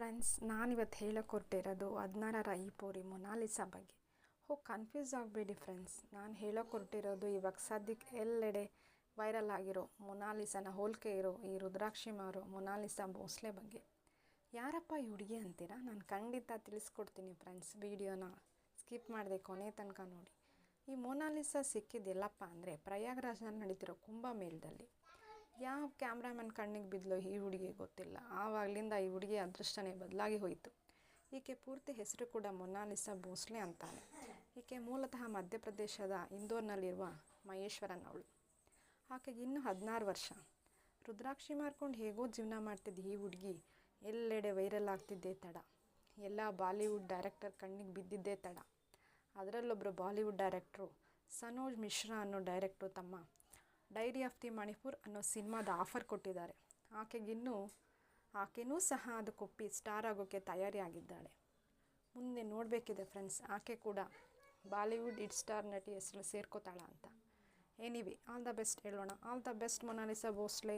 Friends, ನಾನಿವತ್ತು ಹೇಳಕ್ಕೆ ಹೊರಟಿರೋದು 16ರ ಈ ಪೋರಿ ಮೊನಾಲಿಸಾ ಬಗ್ಗೆ. ಕನ್ಫ್ಯೂಸ್ ಆಗಬೇಡಿ ಫ್ರೆಂಡ್ಸ್. ನಾನು ಹೇಳಕ್ಕೆ ಹೊರಟಿರೋದು ಇವಾಗ ಸದ್ಯಕ್ಕೆ ಎಲ್ಲೆಡೆ ವೈರಲ್ ಆಗಿರೋ ಮೊನಾಲಿಸಾನ ಹೋಲಿಕೆ ಇರೋ ಈ ರುದ್ರಾಕ್ಷಿ ಮಾರೋ ಮೊನಾಲಿಸಾ ಭೋಸ್ಲೆ ಬಗ್ಗೆ. ಯಾರಪ್ಪ ಈ ಹುಡುಗಿ ಅಂತೀರಾ? ನಾನು ಖಂಡಿತ ತಿಳಿಸ್ಕೊಡ್ತೀನಿ ಫ್ರೆಂಡ್ಸ್. ವಿಡಿಯೋನ ಸ್ಕಿಪ್ ಮಾಡಿದೆ ಕೊನೆ ತನಕ ನೋಡಿ. ಈ ಮೊನಾಲಿಸಾ ಸಿಕ್ಕಿದ್ದೆಲ್ಲಪ್ಪ ಅಂದರೆ ಪ್ರಯಾಗ್ರಾಜ್ನಲ್ಲಿ ನಡೀತಿರೋ ಕುಂಭಮೇಳದಲ್ಲಿ. ಯಾವ ಕ್ಯಾಮ್ರಾಮನ್ ಕಣ್ಣಿಗೆ ಬಿದ್ದಲೋ ಈ ಹುಡುಗಿ ಗೊತ್ತಿಲ್ಲ. ಆವಾಗಲಿಂದ ಈ ಹುಡುಗಿ ಅದೃಷ್ಟನೇ ಬದಲಾಗಿ ಹೋಯಿತು. ಈಕೆ ಪೂರ್ತಿ ಹೆಸರು ಕೂಡ ಮೊನಾಲಿಸಾ ಭೋಸ್ಲೆ ಅಂತಾನೆ. ಈಕೆ ಮೂಲತಃ ಮಧ್ಯಪ್ರದೇಶದ ಇಂದೋರ್ನಲ್ಲಿರುವ ಮಹೇಶ್ವರನ್ ಅವಳು. ಆಕೆಗೆ ಇನ್ನೂ 16 ವರ್ಷ. ರುದ್ರಾಕ್ಷಿ ಮಾರ್ಕೊಂಡು ಹೇಗೋ ಜೀವನ ಮಾಡ್ತಿದ್ದ ಈ ಹುಡುಗಿ ಎಲ್ಲೆಡೆ ವೈರಲ್ ಆಗ್ತಿದ್ದೇ ತಡ. ಎಲ್ಲ ಬಾಲಿವುಡ್ ಡೈರೆಕ್ಟರ್ ಕಣ್ಣಿಗೆ ಬಿದ್ದಿದ್ದೇ ತಡ. ಅದರಲ್ಲೊಬ್ಬರು ಬಾಲಿವುಡ್ ಡೈರೆಕ್ಟ್ರು ಸನೋಜ್ ಮಿಶ್ರಾ ಅನ್ನೋ ಡೈರೆಕ್ಟ್ರು ತಮ್ಮ ಡೈರಿ ಆಫ್ ದಿ ಮಣಿಪುರ್ ಅನ್ನೋ ಸಿನಿಮಾದ ಆಫರ್ ಕೊಟ್ಟಿದ್ದಾರೆ. ಆಕೆನೂ ಸಹ ಅದಕ್ಕೊಪ್ಪಿ ಸ್ಟಾರ್ ಆಗೋಕ್ಕೆ ತಯಾರಿಯಾಗಿದ್ದಾಳೆ. ಮುಂದೆ ನೋಡಬೇಕಿದೆ ಫ್ರೆಂಡ್ಸ್, ಆಕೆ ಕೂಡ ಬಾಲಿವುಡ್ ಹಿಟ್ ಸ್ಟಾರ್ ನಟಿ ಹೆಸರು ಸೇರ್ಕೋತಾಳ ಅಂತ. ಎನಿವೆ, ಆಲ್ ದ ಬೆಸ್ಟ್ ಹೇಳೋಣ. All the best Mona Lisa Bhosle.